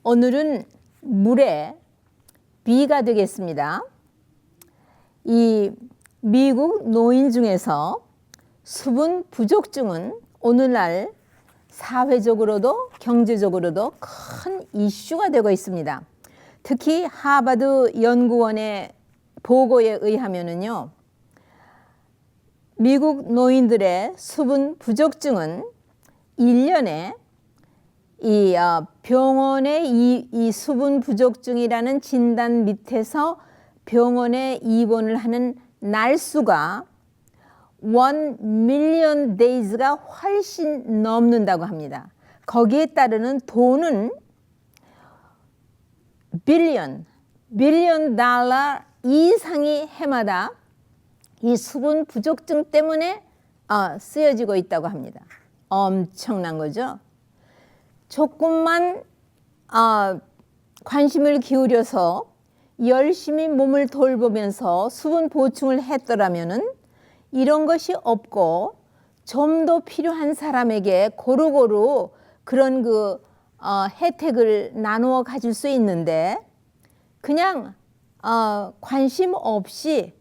오늘은 물의 B가 되겠습니다. 이 미국 노인 중에서 수분 부족증은 오늘날 사회적으로도 경제적으로도 큰 이슈가 되고 있습니다. 특히 하버드 연구원의 보고에 의하면요, 미국 노인들의 수분 부족증은 1년에 이 병원의 이 수분 부족증이라는 진단 밑에서 병원에 입원을 하는 날수가 1 million days가 훨씬 넘는다고 합니다. 거기에 따르는 돈은 빌리언 달러 이상이 해마다 이 수분 부족증 때문에 쓰여지고 있다고 합니다. 엄청난 거죠. 조금만 관심을 기울여서 열심히 몸을 돌보면서 수분 보충을 했더라면은 이런 것이 없고 좀 더 필요한 사람에게 고루고루 그런 혜택을 나누어 가질 수 있는데 그냥 관심 없이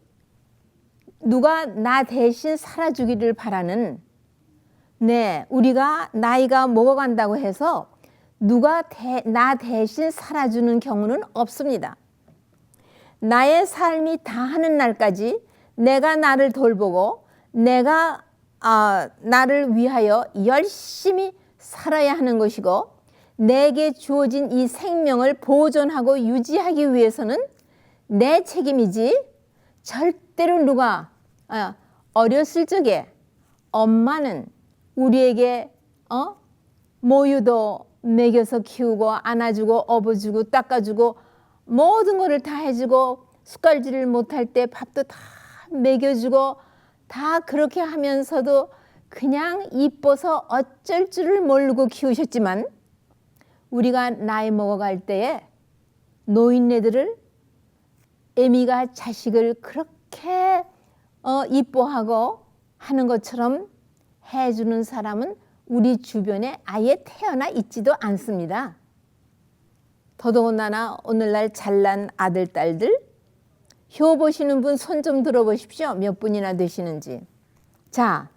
누가 나 대신 살아주기를 바라는, 우리가 나이가 먹어간다고 해서 누가 나 대신 살아주는 경우는 없습니다. 나의 삶이 다하는 날까지 내가 나를 돌보고 내가 나를 위하여 열심히 살아야 하는 것이고, 내게 주어진 이 생명을 보존하고 유지하기 위해서는 내 책임이지, 절대로 누가 어렸을 적에 엄마는 우리에게 모유도 먹여서 키우고 안아주고 업어주고 닦아주고 모든 것을 다 해주고 숟갈질을 못할 때 밥도 다 먹여주고 다 그렇게 하면서도 그냥 이뻐서 어쩔 줄을 모르고 키우셨지만, 우리가 나이 먹어갈 때에 노인네들을 애미가 자식을 그렇게 이뻐하고 하는 것처럼 해주는 사람은 우리 주변에 아예 태어나 있지도 않습니다. 더더군다나 오늘날 잘난 아들, 딸들, 효 보시는 분 손 좀 들어보십시오. 몇 분이나 되시는지. 자,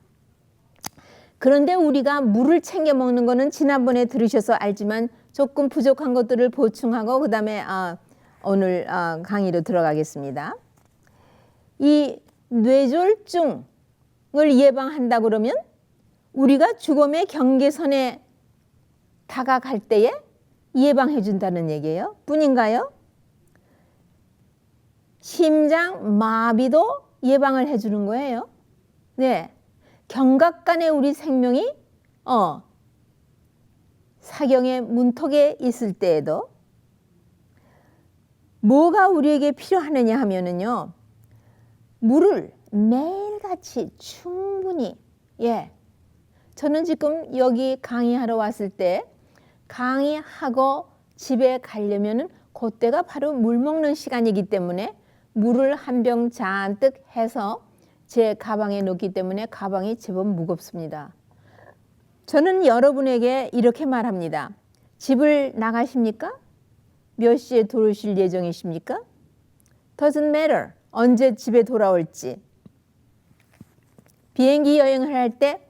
그런데 우리가 물을 챙겨 먹는 거는 지난번에 들으셔서 알지만 조금 부족한 것들을 보충하고 그 다음에 오늘 강의로 들어가겠습니다. 이 뇌졸중을 예방한다 그러면 우리가 죽음의 경계선에 다가갈 때에 예방해 준다는 얘기예요. 뿐인가요? 심장 마비도 예방을 해 주는 거예요. 경각간에 우리 생명이 사경의 문턱에 있을 때에도 뭐가 우리에게 필요하느냐 하면은요, 물을 매일같이 충분히, 저는 지금 여기 강의하러 왔을 때 강의하고 집에 가려면은 그때가 바로 물 먹는 시간이기 때문에 물을 한 병 잔뜩 해서 제 가방에 넣기 때문에 가방이 제법 무겁습니다. 저는 여러분에게 이렇게 말합니다. 집을 나가십니까? 몇 시에 들어오실 예정이십니까? Doesn't matter. 언제 집에 돌아올지. 비행기 여행을 할 때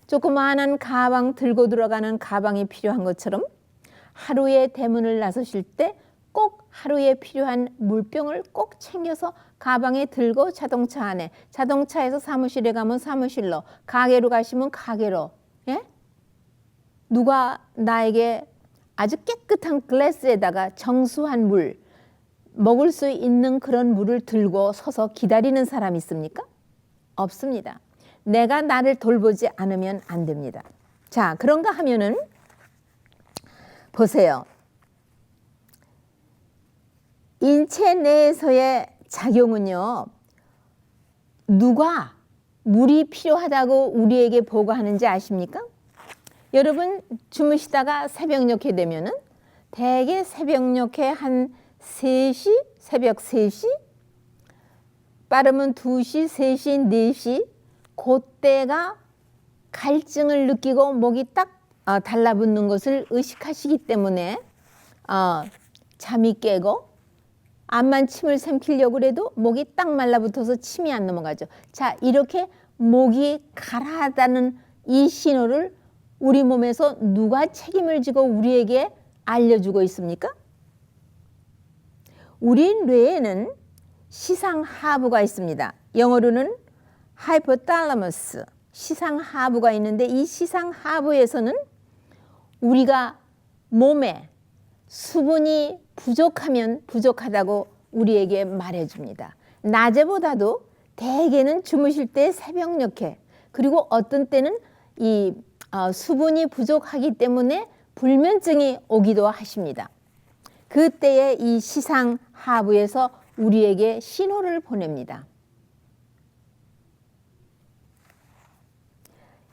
조그마한 가방 들고 들어가는 가방이 필요한 것처럼 하루에 대문을 나서실 때 꼭 하루에 필요한 물병을 꼭 챙겨서 가방에 들고 자동차 안에, 자동차에서 사무실에 가면 사무실로, 가게로 가시면 가게로, 누가 나에게 아주 깨끗한 글라스에다가 정수한 물, 먹을 수 있는 그런 물을 들고 서서 기다리는 사람이 있습니까? 없습니다. 내가 나를 돌보지 않으면 안 됩니다. 자, 그런가 하면은 보세요. 인체 내에서의 작용은요, 누가 물이 필요하다고 우리에게 보고하는지 아십니까? 여러분 주무시다가 새벽녘에 되면은 대개 새벽녘에 한 3시, 새벽 3시, 빠르면 2시, 3시, 4시, 그때가 갈증을 느끼고 목이 딱 달라붙는 것을 의식하시기 때문에 잠이 깨고 암만 침을 삼키려고 그래도 목이 딱 말라붙어서 침이 안 넘어가죠. 자, 이렇게 목이 가라앉는 이 신호를 우리 몸에서 누가 책임을 지고 우리에게 알려주고 있습니까? 우리 뇌에는 시상하부가 있습니다. 영어로는 hypothalamus, 시상하부가 있는데 이 시상하부에서는 우리가 몸에 수분이 부족하면 부족하다고 우리에게 말해줍니다. 낮에보다도 대개는 주무실 때 새벽녘에, 그리고 어떤 때는 이 수분이 부족하기 때문에 불면증이 오기도 하십니다. 그때에 이 시상하부에서 우리에게 신호를 보냅니다.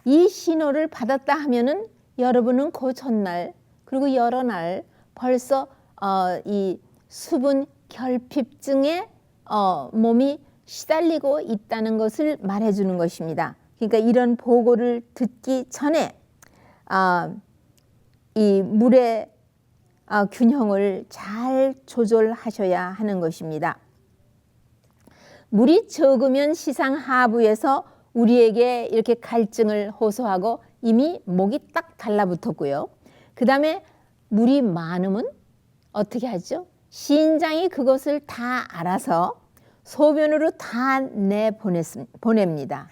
이 신호를 받았다 하면은 여러분은 그 전날 그리고 여러 날 벌써 이 수분 결핍증에 몸이 시달리고 있다는 것을 말해주는 것입니다. 그러니까 이런 보고를 듣기 전에 이 물의 균형을 잘 조절하셔야 하는 것입니다. 물이 적으면 시상하부에서 우리에게 이렇게 갈증을 호소하고 이미 목이 딱 달라붙었고요. 그 다음에 물이 많으면 어떻게 하죠? 신장이 그것을 다 알아서 소변으로 다 내보냅니다.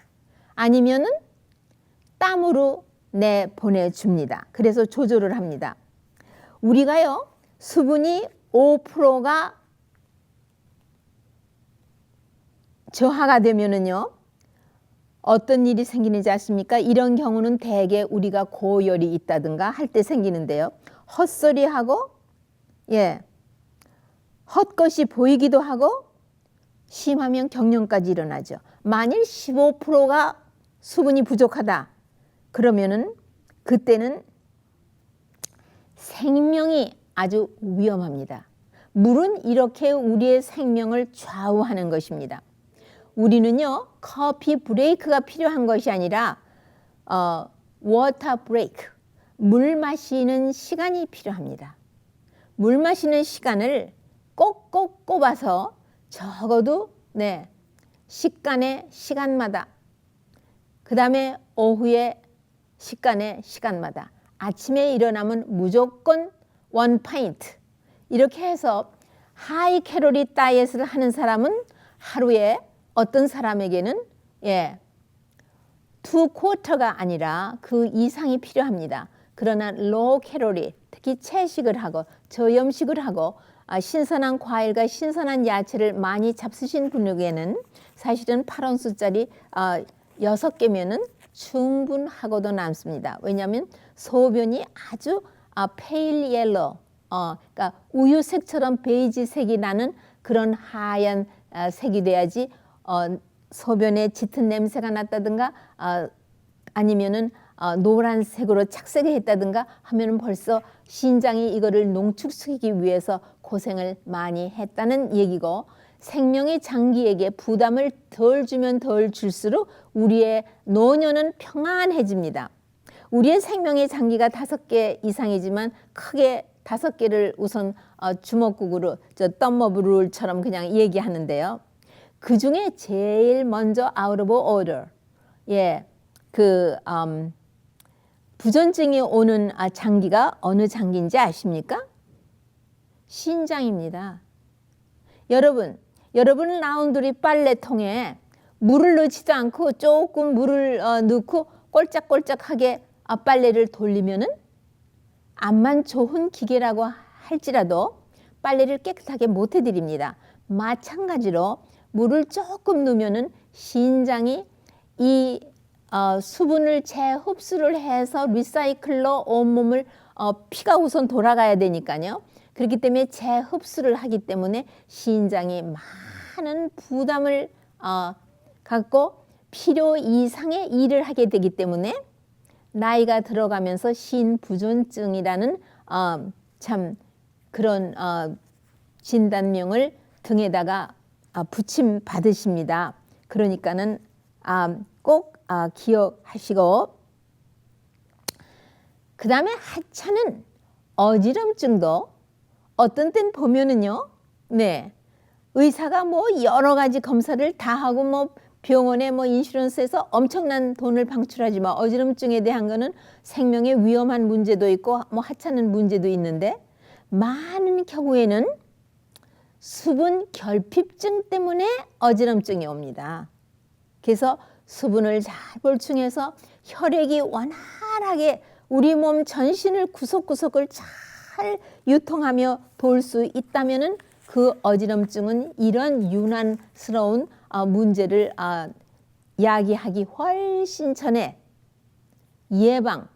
아니면은 땀으로 내보내줍니다. 그래서 조절을 합니다. 우리가요, 수분이 5%가 저하가 되면은요, 어떤 일이 생기는지 아십니까? 이런 경우는 대개 우리가 고열이 있다든가 할 때 생기는데요. 헛소리하고, 헛것이 보이기도 하고, 심하면 경련까지 일어나죠. 만일 15%가 수분이 부족하다. 그러면은 그때는 생명이 아주 위험합니다. 물은 이렇게 우리의 생명을 좌우하는 것입니다. 우리는요, 커피 브레이크가 필요한 것이 아니라 워터 브레이크, 물 마시는 시간이 필요합니다. 물 마시는 시간을 꼭꼭 꼽아서 적어도 시간마다, 그 다음에 오후에 시간마다, 아침에 일어나면 무조건 1파인트, 이렇게 해서 하이 칼로리 다이어트를 하는 사람은 하루에 어떤 사람에게는 2쿼터가 아니라 그 이상이 필요합니다. 그러나 로우 칼로리, 특히 채식을 하고 저염식을 하고 신선한 과일과 신선한 야채를 많이 잡수신 분에게는 사실은 8온스짜리 6개면은 충분하고도 남습니다. 왜냐하면 소변이 아주 페일 옐로, 그러니까 우유색처럼 베이지색이 나는 그런 하얀 색이 돼야지 소변에 짙은 냄새가 났다든가 아니면은 노란색으로 착색이 했다든가 하면은 벌써 신장이 이거를 농축시키기 위해서 고생을 많이 했다는 얘기고, 생명의 장기에게 부담을 덜 주면 덜 줄수록 우리의 노년은 평안해집니다. 우리의 생명의 장기가 5개 이상이지만 크게 5개를 우선 주먹국으로 덤업 룰처럼 그냥 얘기하는데요. 그 중에 제일 먼저 out of order, 부전증이 오는 장기가 어느 장기인지 아십니까? 신장입니다. 여러분 라운드리 빨래통에 물을 넣지도 않고 조금 물을 넣고 꼴짝꼴짝하게 빨래를 돌리면은 암만 좋은 기계라고 할지라도 빨래를 깨끗하게 못 해드립니다. 마찬가지로 물을 조금 넣으면은 신장이 이 수분을 재흡수를 해서 리사이클로 온몸을 피가 우선 돌아가야 되니까요. 그렇기 때문에 재흡수를 하기 때문에 신장이 많은 부담을 갖고 필요 이상의 일을 하게 되기 때문에 나이가 들어가면서 신부전증이라는 참 그런 진단명을 등에다가 붙임 받으십니다. 그러니까는 꼭 기억하시고, 그 다음에 하찮은 어지럼증도 어떤 땐 보면은요, 네, 의사가 뭐 여러 가지 검사를 다 하고 뭐 병원에 뭐 인슈런스에서 엄청난 돈을 방출하지만 어지럼증에 대한 거는 생명에 위험한 문제도 있고 뭐 하찮은 문제도 있는데 많은 경우에는 수분 결핍증 때문에 어지럼증이 옵니다. 그래서 수분을 잘 보충해서 혈액이 원활하게 우리 몸 전신을 구석구석을 잘 유통하며 돌 수 있다면은 그 어지럼증은 이런 유난스러운 문제를 야기하기 훨씬 전에 예방,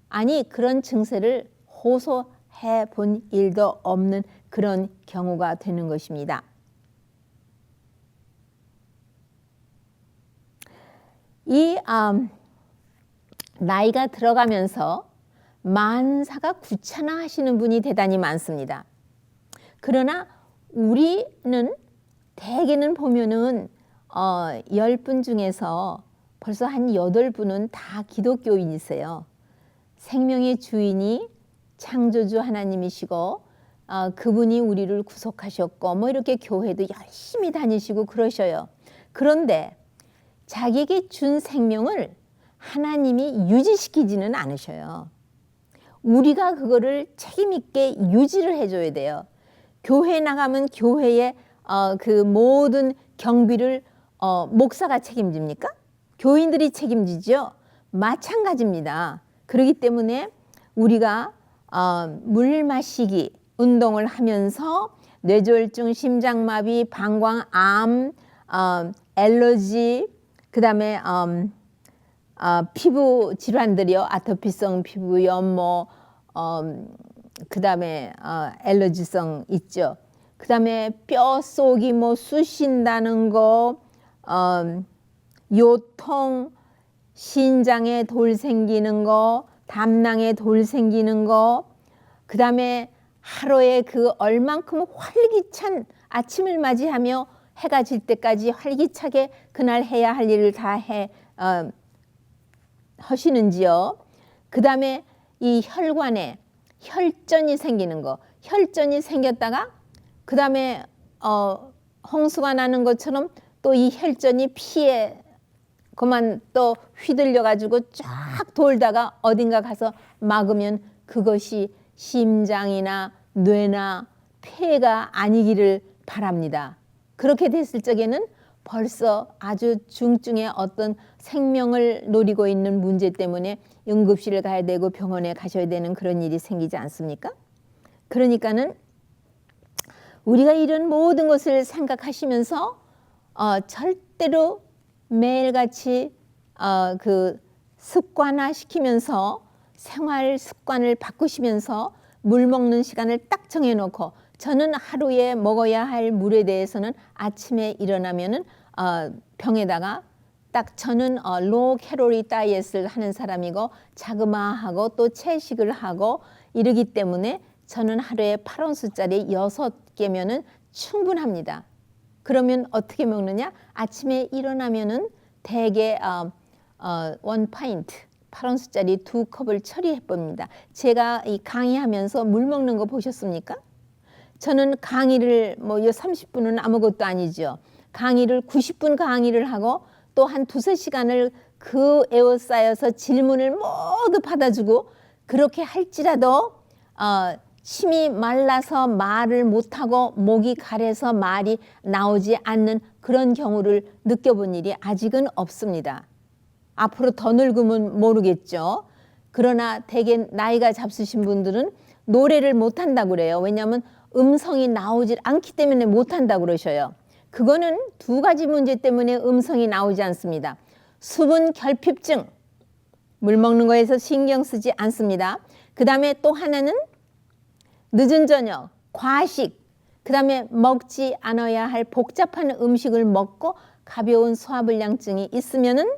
아니 그런 증세를 호소해 본 일도 없는 그런 경우가 되는 것입니다. 이 나이가 들어가면서 만사가 귀찮아 하시는 분이 대단히 많습니다. 그러나 우리는 대개는 보면은 10분 중에서 벌써 한 8분은 다 기독교인이세요. 생명의 주인이 창조주 하나님이시고 그분이 우리를 구속하셨고 뭐 이렇게 교회도 열심히 다니시고 그러셔요. 그런데 자기에게 준 생명을 하나님이 유지시키지는 않으셔요. 우리가 그거를 책임 있게 유지를 해줘야 돼요. 교회 나가면 교회의 그 모든 경비를 목사가 책임집니까? 교인들이 책임지죠. 마찬가지입니다. 그렇기 때문에 우리가 물 마시기 운동을 하면서 뇌졸중, 심장마비, 방광암, 알러지, 그 다음에 피부 질환들이요. 아토피성 피부염, 그 다음에 알러지성 있죠. 그 다음에 뼈 속이 뭐 쑤신다는 거, 요통, 신장에 돌 생기는 거, 담낭에 돌 생기는 거, 그 다음에 하루에 그 얼만큼 활기찬 아침을 맞이하며 해가 질 때까지 활기차게 그날 해야 할 일을 다 하시는지요. 그 다음에 이 혈관에 혈전이 생기는 거, 혈전이 생겼다가 그 다음에 홍수가 나는 것처럼 또 이 혈전이 피에 그만 또 휘둘려 가지고 쫙 돌다가 어딘가 가서 막으면 그것이 심장이나 뇌나 폐가 아니기를 바랍니다. 그렇게 됐을 적에는 벌써 아주 중증의 어떤 생명을 노리고 있는 문제 때문에 응급실을 가야 되고 병원에 가셔야 되는 그런 일이 생기지 않습니까? 그러니까는 우리가 이런 모든 것을 생각하시면서 절대로 매일같이 그 습관화 시키면서 생활 습관을 바꾸시면서 물 먹는 시간을 딱 정해놓고 저는 하루에 먹어야 할 물에 대해서는 아침에 일어나면은 병에다가 딱 저는 로우 캐로리 다이어트를 하는 사람이고 자그마하고 또 채식을 하고 이러기 때문에 저는 하루에 8온스짜리 6개면은 충분합니다. 그러면 어떻게 먹느냐? 아침에 일어나면은 대개 1파인트 8온스짜리 2컵을 처리해 봅니다. 제가 이 강의하면서 물 먹는 거 보셨습니까? 저는 강의를 뭐 30분은 아무것도 아니죠. 강의를 90분 강의를 하고 또 한 2~3시간을 그 에워싸여서 질문을 모두 받아주고 그렇게 할지라도 침이 말라서 말을 못하고 목이 가래서 말이 나오지 않는 그런 경우를 느껴본 일이 아직은 없습니다. 앞으로 더 늙으면 모르겠죠. 그러나 대개 나이가 잡수신 분들은 노래를 못한다고 그래요. 왜냐하면 음성이 나오질 않기 때문에 못한다고 그러셔요. 그거는 2가지 문제 때문에 음성이 나오지 않습니다. 수분 결핍증, 물 먹는 거에서 신경 쓰지 않습니다. 그 다음에 또 하나는 늦은 저녁, 과식, 그 다음에 먹지 않아야 할 복잡한 음식을 먹고 가벼운 소화불량증이 있으면은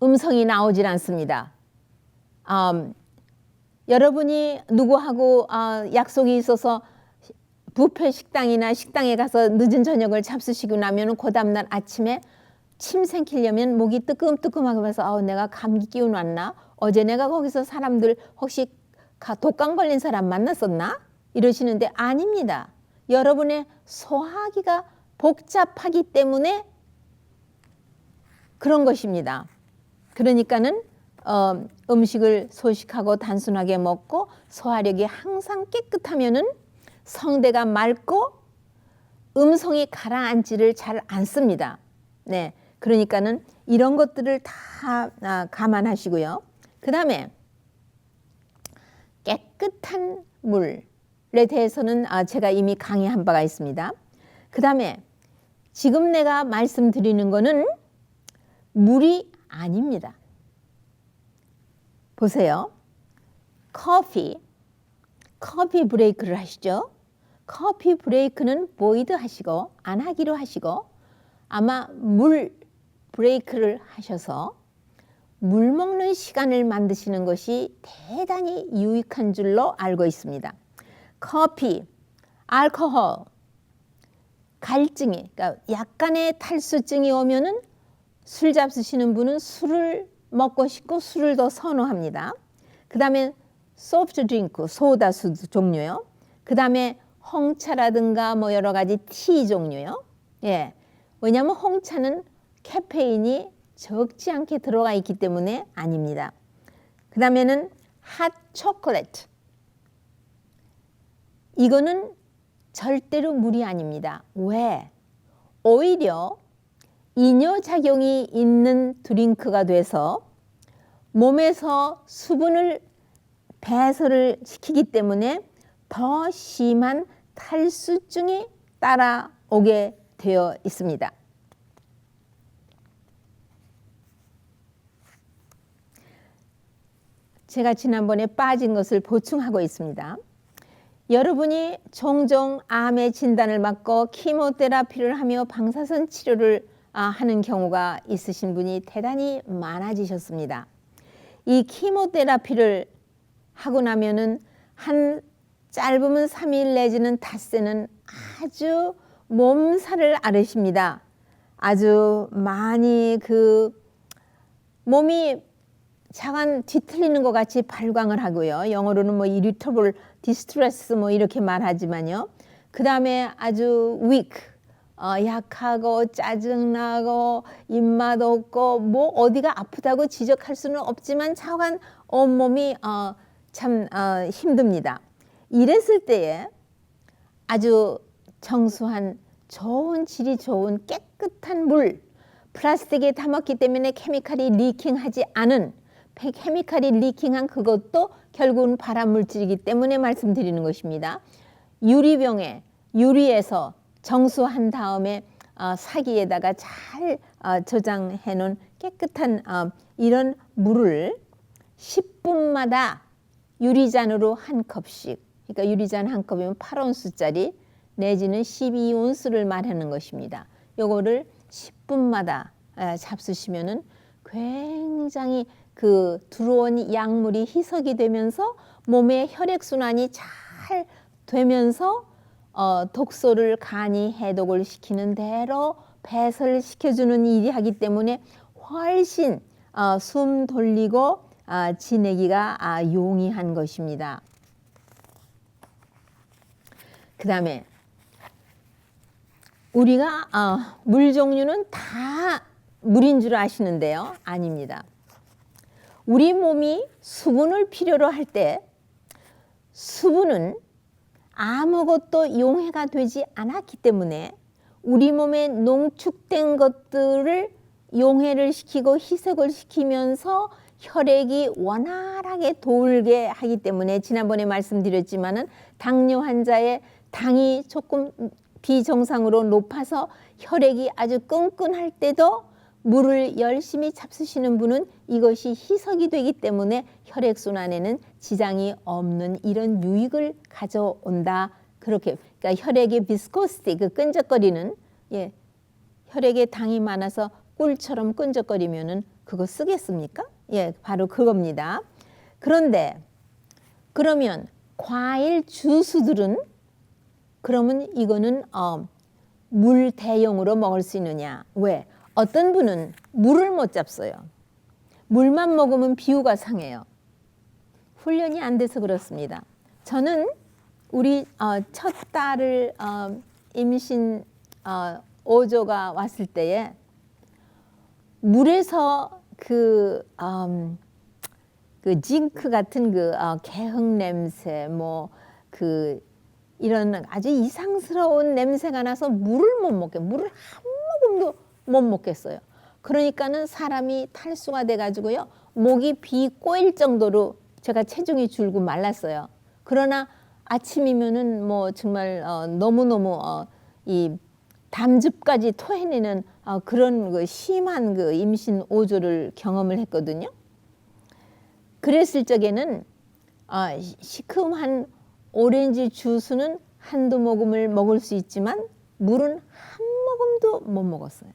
음성이 나오질 않습니다. 여러분이 누구하고 약속이 있어서 뷔페 식당이나 식당에 가서 늦은 저녁을 잡수시고 나면 그 다음날 아침에 침 생기려면 목이 뜨끔뜨끔하면서 내가 감기 기운 왔나? 어제 내가 거기서 사람들 혹시 독감 걸린 사람 만났었나? 이러시는데 아닙니다. 여러분의 소화기가 복잡하기 때문에 그런 것입니다. 그러니까는 음식을 소식하고 단순하게 먹고 소화력이 항상 깨끗하면은 성대가 맑고 음성이 가라앉지를 잘 않습니다. 네, 그러니까는 이런 것들을 다 감안하시고요. 그 다음에 깨끗한 물에 대해서는 제가 이미 강의한 바가 있습니다. 그 다음에 지금 내가 말씀드리는 거는 물이 아닙니다. 보세요. 커피 브레이크를 하시죠. 커피 브레이크는 보이드 하시고 안 하기로 하시고 아마 물 브레이크를 하셔서 물 먹는 시간을 만드시는 것이 대단히 유익한 줄로 알고 있습니다. 커피, 알코올, 갈증이, 그러니까 약간의 탈수증이 오면은 술 잡수시는 분은 술을 먹고 싶고 술을 더 선호합니다. 그 다음에 소프트 드링크, 소다 종류요. 그 다음에 홍차라든가 뭐 여러 가지 티 종류요. 예, 왜냐하면 홍차는 카페인이 적지 않게 들어가 있기 때문에 아닙니다. 그 다음에는 핫 초콜릿. 이거는 절대로 물이 아닙니다. 왜? 오히려 이뇨작용이 있는 드링크가 돼서 몸에서 수분을 배설을 시키기 때문에 더 심한 탈수증이 따라오게 되어 있습니다. 제가 지난번에 빠진 것을 보충하고 있습니다. 여러분이 종종 암의 진단을 받고 키모테라피를 하며 방사선 치료를 하는 경우가 있으신 분이 대단히 많아지셨습니다. 이 키모테라피를 하고 나면은 한 짧으면 3일 내지는 닷새는 아주 몸살을 앓으십니다. 아주 많이 몸이 자간 뒤틀리는 것 같이 발광을 하고요. 영어로는 뭐 irritable distress 뭐 이렇게 말하지만요. 그 다음에 아주 weak, 약하고 짜증나고 입맛 없고 뭐 어디가 아프다고 지적할 수는 없지만 자관 온몸이 참 힘듭니다. 이랬을 때에 아주 정수한 좋은 질이 좋은 깨끗한 물, 플라스틱에 담았기 때문에 케미칼이 리킹하지 않은 케미칼이 리킹한 그것도 결국은 발암물질이기 때문에 말씀드리는 것입니다. 유리병에 유리에서 정수한 다음에 사기에다가 잘 저장해 놓은 깨끗한 이런 물을 10분마다 유리잔으로 한 컵씩, 그러니까 유리잔 한 컵이면 8온스짜리 내지는 12온스를 말하는 것입니다. 요거를 10분마다 잡수시면은 굉장히 들어온 약물이 희석이 되면서 몸의 혈액순환이 잘 되면서 독소를 간이 해독을 시키는 대로 배설시켜주는 일이 하기 때문에 훨씬 숨 돌리고 지내기가 용이한 것입니다. 그 다음에 우리가 물 종류는 다 물인 줄 아시는데요. 아닙니다. 우리 몸이 수분을 필요로 할 때 수분은 아무것도 용해가 되지 않았기 때문에 우리 몸에 농축된 것들을 용해를 시키고 희석을 시키면서 혈액이 원활하게 돌게 하기 때문에 지난번에 말씀드렸지만은 당뇨 환자의 당이 조금 비정상으로 높아서 혈액이 아주 끈끈할 때도 물을 열심히 잡수시는 분은 이것이 희석이 되기 때문에 혈액순환에는 지장이 없는 이런 유익을 가져온다. 그렇게 그러니까 혈액의 비스코시티, 끈적거리는 혈액에 당이 많아서 꿀처럼 끈적거리면은 그거 쓰겠습니까? 바로 그겁니다. 그런데 그러면 과일 주스들은 그러면 이거는 물 대용으로 먹을 수 있느냐? 왜? 어떤 분은 물을 못 잡숴요. 물만 먹으면 비후가 상해요. 훈련이 안 돼서 그렇습니다. 저는 우리 첫 딸을 임신 5조가 왔을 때에 물에서 그 징크 같은 개흥 냄새 이런 아주 이상스러운 냄새가 나서 물을 한 모금도 못 먹겠어요. 그러니까는 사람이 탈수가 돼가지고요, 목이 비 꼬일 정도로 제가 체중이 줄고 말랐어요. 그러나 아침이면은 정말 너무너무 이 담즙까지 토해내는 그런 심한 임신 5조를 경험을 했거든요. 그랬을 적에는 시큼한 오렌지 주스는 한두 모금을 먹을 수 있지만 물은 한 모금도 못 먹었어요.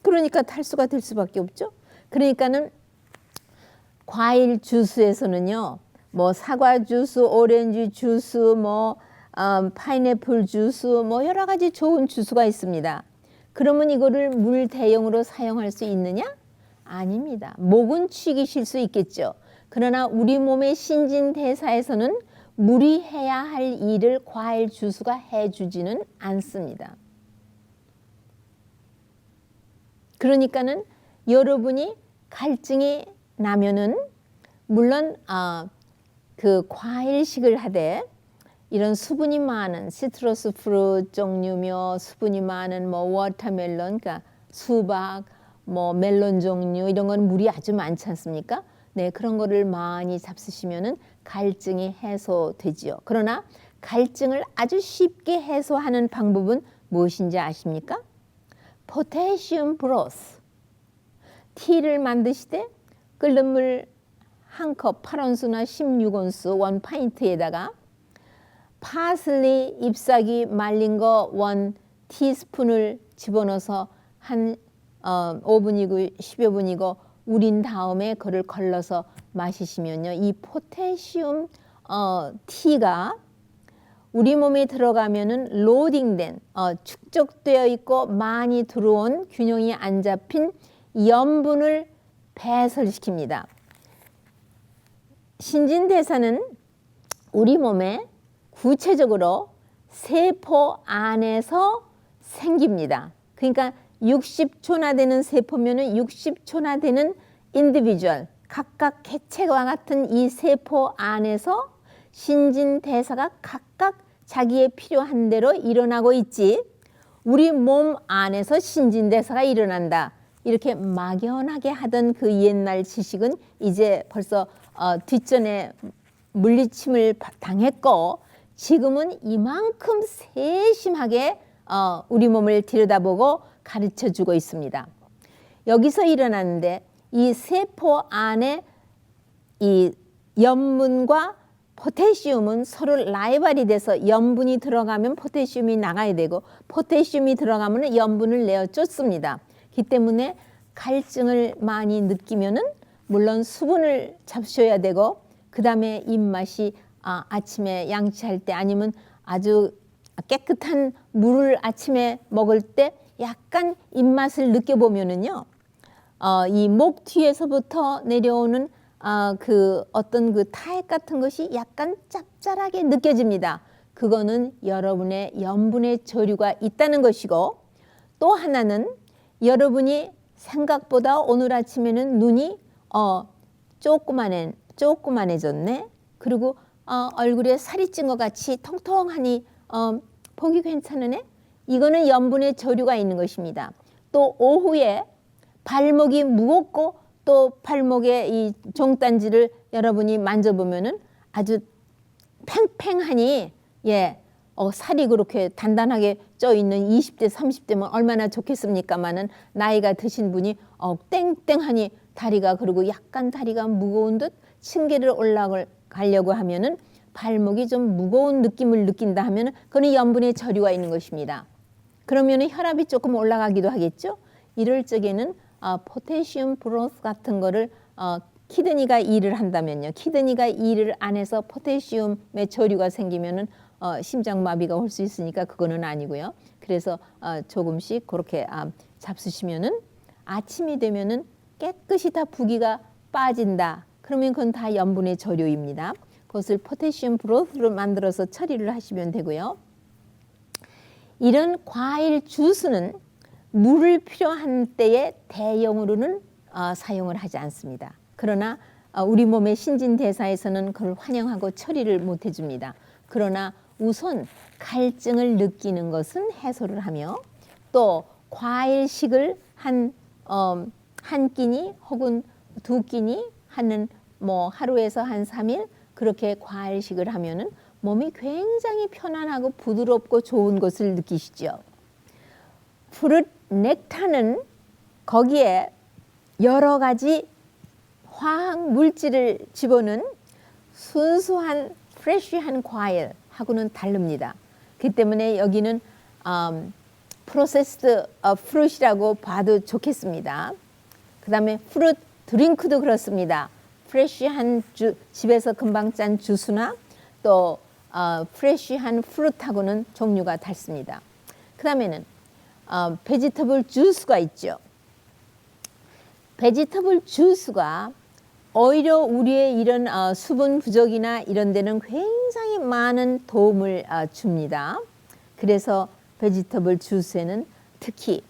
그러니까 탈수가 될 수밖에 없죠. 그러니까는 과일 주스에서는요, 사과 주스, 오렌지 주스, 파인애플 주스, 여러 가지 좋은 주스가 있습니다. 그러면 이거를 물 대용으로 사용할 수 있느냐? 아닙니다. 목은 취기실 수 있겠죠. 그러나 우리 몸의 신진대사에서는 물이 해야 할 일을 과일 주스가 해주지는 않습니다. 그러니까는 여러분이 갈증이 나면은 물론 그 과일식을 하되 이런 수분이 많은 시트러스 프루트 종류며 수분이 많은 워터멜론, 그러니까 수박, 멜론 종류 이런 건 물이 아주 많지 않습니까? 네, 그런 거를 많이 잡수시면은 갈증이 해소되지요. 그러나 갈증을 아주 쉽게 해소하는 방법은 무엇인지 아십니까? 포타시움 브로스. 티를 만드시되 끓는 물 한 컵 8온스나 16온스 1파인트에다가 파슬리 잎사귀 말린 거 1티스푼을 집어넣어서 한 5분이고 10여 분이고 우린 다음에 그를 걸러서 마시시면요, 이 포타시움 티가 우리 몸에 들어가면은 로딩된 축적되어 있고 많이 들어온 균형이 안 잡힌 염분을 배설시킵니다. 신진대사는 우리 몸에 구체적으로 세포 안에서 생깁니다. 그러니까 60초나 되는 세포면은 60초나 되는 인디비주얼, 각각 개체와 같은 이 세포 안에서 신진대사가 각각 자기의 필요한 대로 일어나고 있지, 우리 몸 안에서 신진대사가 일어난다, 이렇게 막연하게 하던 그 옛날 지식은 이제 벌써 뒷전에 물리침을 당했고, 지금은 이만큼 세심하게 우리 몸을 들여다보고 가르쳐주고 있습니다. 여기서 일어나는데 이 세포 안에 이 염분과 포타시움은 서로 라이벌이 돼서 염분이 들어가면 포타시움이 나가야 되고 포타시움이 들어가면 염분을 내어 쫓습니다. 그렇기 때문에 갈증을 많이 느끼면은 물론 수분을 잡수셔야 되고, 그 다음에 입맛이 아침에 양치할 때 아니면 아주 깨끗한 물을 아침에 먹을 때 약간 입맛을 느껴보면은요, 이 목 뒤에서부터 내려오는 어떤 타액 같은 것이 약간 짭짤하게 느껴집니다. 그거는 여러분의 염분의 저류가 있다는 것이고, 또 하나는 여러분이 생각보다 오늘 아침에는 눈이 조그만해졌네. 그리고 얼굴에 살이 찐 것 같이 통통하니 보기 괜찮으네. 이거는 염분의 저류가 있는 것입니다. 또 오후에 발목이 무겁고 또 발목의 이 종단지를 여러분이 만져보면은 아주 팽팽하니, 살이 그렇게 단단하게 쪄 있는 20대 30대면 얼마나 좋겠습니까마는 나이가 드신 분이 땡땡하니 다리가, 그리고 약간 다리가 무거운 듯 층계를 올라가려고 하면은 발목이 좀 무거운 느낌을 느낀다 하면은 그건 염분의 저류가 있는 것입니다. 그러면은 혈압이 조금 올라가기도 하겠죠. 이럴 적에는 포타시움 브로스 같은 거를 키드니가 일을 한다면요, 키드니가 일을 안 해서 포타시움의 저류가 생기면은 심장마비가 올 수 있으니까 그거는 아니고요. 그래서 조금씩 그렇게 잡수시면은 아침이 되면은 깨끗이 다 부기가 빠진다. 그러면 그건 다 염분의 저류입니다. 그것을 포태슘 브로스로 만들어서 처리를 하시면 되고요. 이런 과일 주스는 물을 필요한 때에 대용으로는 사용을 하지 않습니다. 그러나 우리 몸의 신진대사에서는 그걸 환영하고 처리를 못 해줍니다. 그러나 우선 갈증을 느끼는 것은 해소를 하며 또 과일식을 한 끼니 혹은 두 끼니 하는 뭐 하루에서 한 3일 그렇게 과일식을 하면은 몸이 굉장히 편안하고 부드럽고 좋은 것을 느끼시죠. 프루트 넥타는 거기에 여러 가지 화학 물질을 집어넣은 순수한 프레쉬한 과일하고는 다릅니다. 그 때문에 여기는 프로세스드 프루트이라고 봐도 좋겠습니다. 그 다음에 프루트 드링크도 그렇습니다. 프레쉬한 집에서 금방 짠 주스나 또 프레쉬한 프루트하고는 종류가 다릅니다. 그 다음에는 베지터블 주스가 있죠. 베지터블 주스가 오히려 우리의 이런 수분 부족이나 이런 데는 굉장히 많은 도움을 줍니다. 그래서 베지터블 주스에는 특히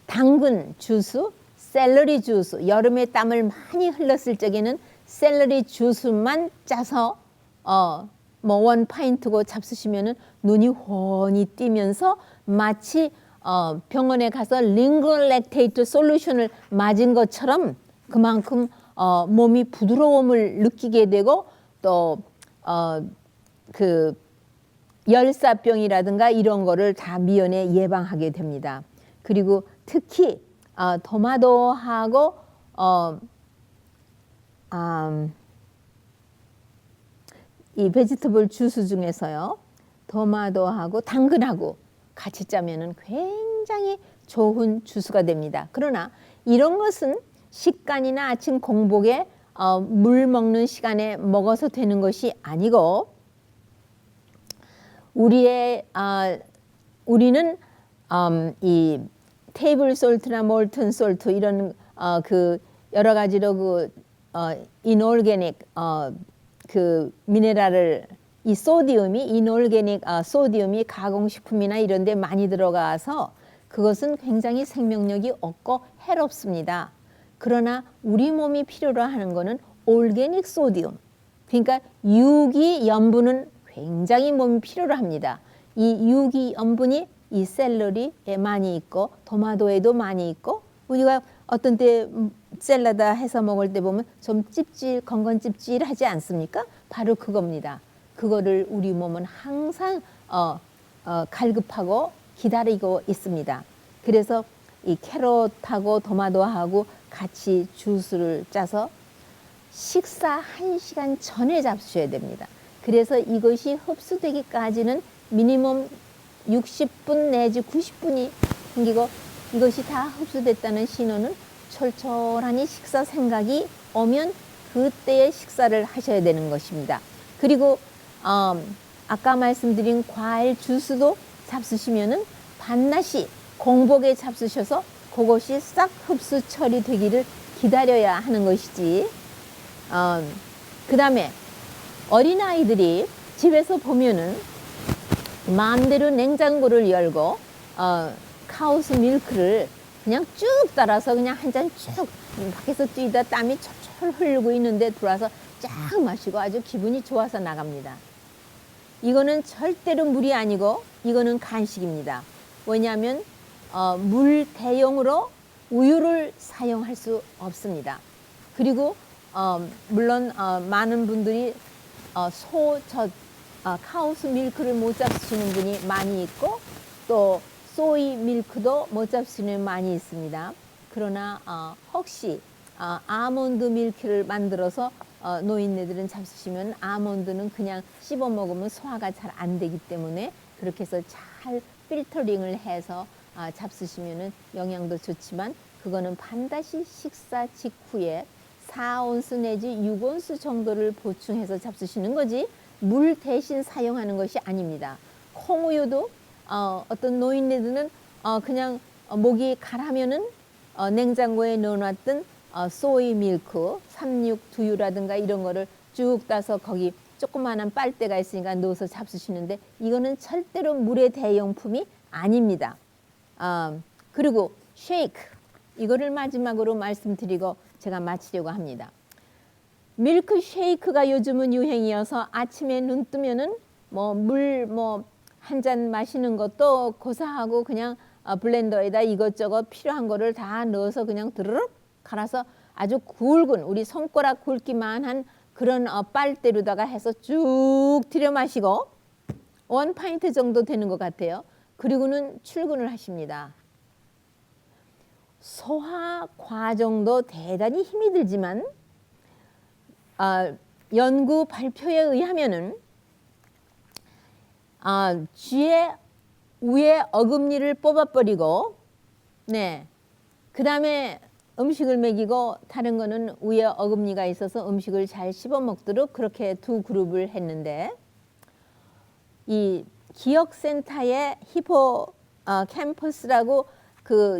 당근 주스, 샐러리 주스, 여름에 땀을 많이 흘렀을 적에는 샐러리 주스만 짜서 뭐 1파인트고 잡수시면은 눈이 훤히 띄면서 마치 병원에 가서 링거렉테이트 솔루션을 맞은 것처럼 그만큼 몸이 부드러움을 느끼게 되고 또 그 열사병이라든가 이런 거를 다 미연에 예방하게 됩니다. 그리고 특히 토마토하고 이 베지터블 주스 중에서요, 토마토하고 당근하고 같이 짜면은 굉장히 좋은 주스가 됩니다. 그러나 이런 것은 식간이나 아침 공복에 물 먹는 시간에 먹어서 되는 것이 아니고 우리는 이 테이블 솔트나 몰튼 솔트 이런 그 여러 가지로 그 이놀게닉 그 미네랄을 이 소디움이 이놀게닉 소디움이 가공식품이나 이런 데 많이 들어가서 그것은 굉장히 생명력이 없고 해롭습니다. 그러나 우리 몸이 필요로 하는 거는 올게닉 소디움, 그러니까 유기 염분은 굉장히 몸이 필요로 합니다. 이 유기 염분이 이 샐러리에 많이 있고 토마토에도 많이 있고 우리가 어떤 때 샐러드 해서 먹을 때 보면 좀 건건 찝찝하지 않습니까? 바로 그겁니다. 그거를 우리 몸은 항상 갈급하고 기다리고 있습니다. 그래서 이 캐럿하고 토마토하고 같이 주스를 짜서 식사 1시간 전에 잡수셔야 됩니다. 그래서 이것이 흡수되기까지는 미니멈 60분 내지 90분이 생기고 이것이 다 흡수됐다는 신호는 철철하니 식사 생각이 오면 그때의 식사를 하셔야 되는 것입니다. 그리고 아까 말씀드린 과일 주스도 잡수시면은 반나시 공복에 잡수셔서 그것이 싹 흡수 처리되기를 기다려야 하는 것이지. 그 다음에 어린아이들이 집에서 보면은 마음대로 냉장고를 열고 카우스 밀크를 그냥 쭉 따라서 그냥 한 잔 쭉 밖에서 뛰다 땀이 철철 흐르고 있는데 들어와서 쫙 마시고 아주 기분이 좋아서 나갑니다. 이거는 절대로 물이 아니고 이거는 간식입니다. 왜냐하면 물 대용으로 우유를 사용할 수 없습니다. 그리고 물론 많은 분들이 카우스 밀크를 못 잡수시는 분이 많이 있고 또 소이 밀크도 못 잡수시는 분이 많이 있습니다. 그러나 혹시 아몬드 밀크를 만들어서 노인네들은 잡수시면 아몬드는 그냥 씹어 먹으면 소화가 잘 안 되기 때문에 그렇게 해서 잘 필터링을 해서 잡수시면 영양도 좋지만 그거는 반드시 식사 직후에 4온스 내지 6온스 정도를 보충해서 잡수시는 거지 물 대신 사용하는 것이 아닙니다. 콩우유도 어떤 노인네들은 그냥 목이 가라면은 냉장고에 넣어놨던 소이 밀크, 삼육 두유라든가 이런 거를 쭉 따서 거기 조그마한 빨대가 있으니까 넣어서 잡수시는데 이거는 절대로 물의 대용품이 아닙니다. 그리고 쉐이크, 이거를 마지막으로 말씀드리고 제가 마치려고 합니다. 밀크 쉐이크가 요즘은 유행이어서 아침에 눈 뜨면은 물 한 잔 마시는 것도 고사하고 그냥 블렌더에다 이것저것 필요한 거를 다 넣어서 그냥 드르륵 갈아서 아주 굵은 우리 손가락 굵기만 한 그런 빨대로다가 해서 쭉 들여 마시고 1파인트 정도 되는 것 같아요. 그리고는 출근을 하십니다. 소화 과정도 대단히 힘이 들지만 연구 발표에 의하면은 쥐의 위에 어금니를 뽑아버리고 그 다음에 음식을 먹이고 다른 거는 위에 어금니가 있어서 음식을 잘 씹어 먹도록 그렇게 두 그룹을 했는데 이 기억센터의 히포 캠퍼스라고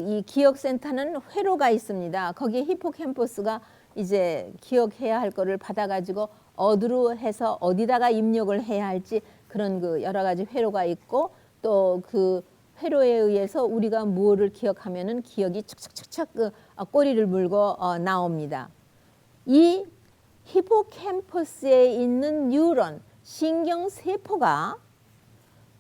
이 기억센터는 회로가 있습니다. 거기에 히포캠퍼스가 이제 기억해야 할 거를 받아가지고 어디로 해서 어디다가 입력을 해야 할지 그런 그 여러 가지 회로가 있고 또 그 회로에 의해서 우리가 무엇을 기억하면은 기억이 척척척척 꼬리를 물고 나옵니다. 이 히포캠퍼스에 있는 뉴런 신경세포가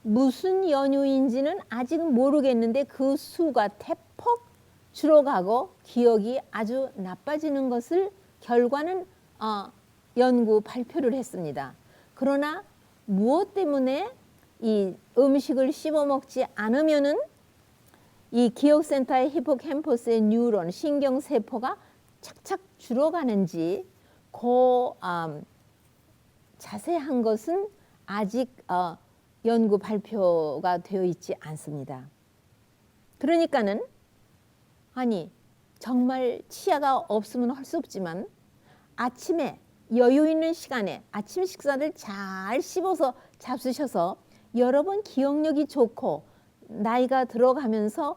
무슨 연유인지는 아직은 모르겠는데 그 수가 대폭 줄어가고 기억이 아주 나빠지는 것을 결과는 연구 발표를 했습니다. 그러나 무엇 때문에 이 음식을 씹어 먹지 않으면은 이 기억센터의 히포캠퍼스의 뉴런 신경세포가 착착 줄어가는지 그 자세한 것은 아직 연구 발표가 되어 있지 않습니다. 그러니까는 아니 정말 치아가 없으면 할 수 없지만 아침에 여유 있는 시간에 아침 식사를 잘 씹어서 잡수셔서 여러분 기억력이 좋고 나이가 들어가면서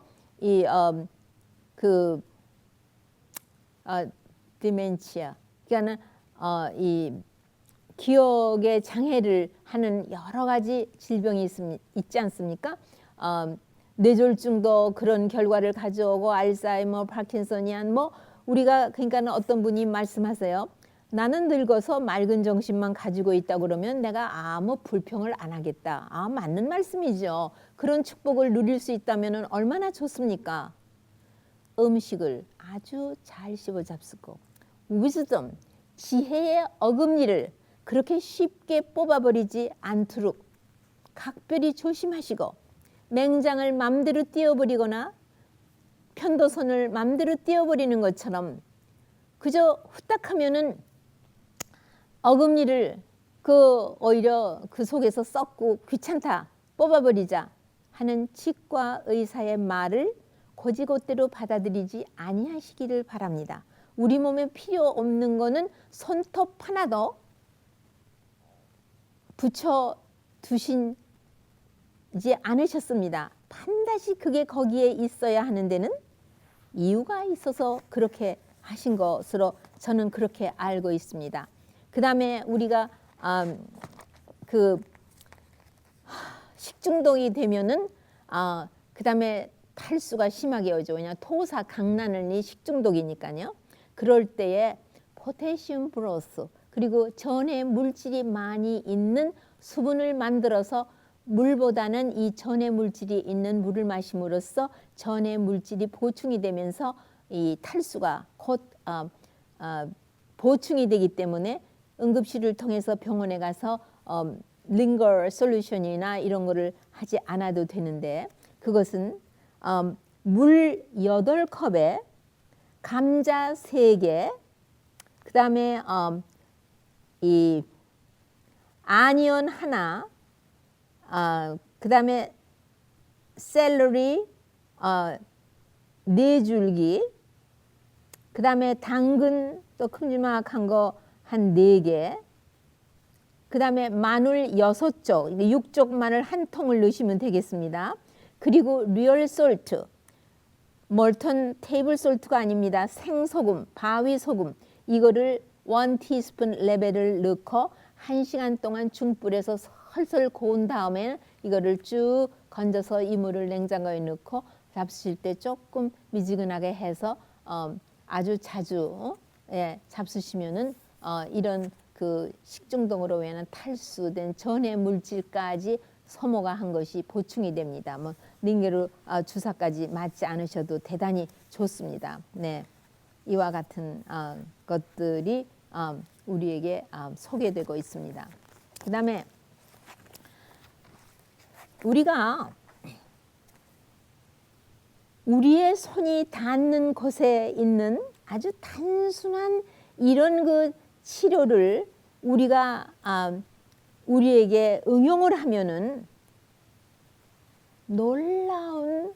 디멘치아 그러니까는 이 기억의 장애를 하는 여러 가지 질병이 있지 않습니까? 뇌졸중도 그런 결과를 가져오고 알츠하이머, 파킨소니안 우리가 그러니까 어떤 분이 말씀하세요. 나는 늙어서 맑은 정신만 가지고 있다 그러면 내가 아무 불평을 안 하겠다. 맞는 말씀이죠. 그런 축복을 누릴 수 있다면 얼마나 좋습니까? 음식을 아주 잘 씹어 잡수고 위즈덤, 지혜의 어금니를 그렇게 쉽게 뽑아버리지 않도록 각별히 조심하시고 맹장을 맘대로 띄워버리거나 편도선을 맘대로 띄워버리는 것처럼 그저 후딱 하면은 어금니를 오히려 그 속에서 썩고 귀찮다 뽑아버리자 하는 치과 의사의 말을 곧이곧대로 받아들이지 아니하시기를 바랍니다. 우리 몸에 필요 없는 거는 손톱 하나도 붙여 두시지 않으셨습니다. 반드시 그게 거기에 있어야 하는 데는 이유가 있어서 그렇게 하신 것으로 저는 그렇게 알고 있습니다. 그 다음에 우리가 식중독이 되면은 그 다음에 탈수가 심하게 오죠. 왜냐 토사 강란이 식중독이니까요. 그럴 때에 포테슘 플러스 그리고 전해 물질이 많이 있는 수분을 만들어서 물보다는 이 전해 물질이 있는 물을 마심으로써 전해 물질이 보충이 되면서 이 탈수가 곧 보충이 되기 때문에 응급실을 통해서 병원에 가서 링거 솔루션이나 이런 거를 하지 않아도 되는데 그것은 물 8컵에 감자 3개 그 다음에 이 아니언 하나 그 다음에 샐러리 4줄기 그 다음에 당근 또 큼지막한 거 한 4개 그 다음에 마늘 6쪽 6쪽 마늘 한 통을 넣으시면 되겠습니다. 그리고 리얼 솔트 몰턴 테이블 솔트가 아닙니다. 생소금, 바위소금 이거를 1티스푼 레벨을 넣고 1시간 동안 중불에서 설설 고운 다음에 이거를 쭉 건져서 이물을 냉장고에 넣고 잡수실 때 조금 미지근하게 해서 아주 자주 잡수시면은 이런 그 식중독으로 인한 탈수된 전해 물질까지 소모가 한 것이 보충이 됩니다. 뭐 링게르 주사까지 맞지 않으셔도 대단히 좋습니다. 네, 이와 같은 것들이 우리에게 소개되고 있습니다. 그다음에 우리가 우리의 손이 닿는 곳에 있는 아주 단순한 이런 그 치료를 우리가 우리에게 응용을 하면은 놀라운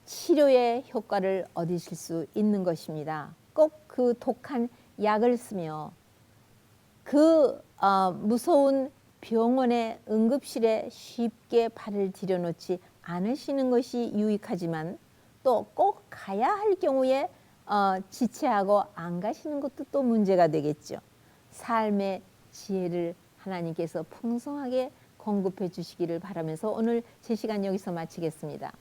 치료의 효과를 얻으실 수 있는 것입니다. 꼭 그 독한 약을 쓰며 그 무서운 병원의 응급실에 쉽게 발을 들여놓지 않으시는 것이 유익하지만 또 꼭 가야 할 경우에 지체하고 안 가시는 것도 또 문제가 되겠죠. 삶의 지혜를 하나님께서 풍성하게 공급해 주시기를 바라면서 오늘 제 시간 여기서 마치겠습니다.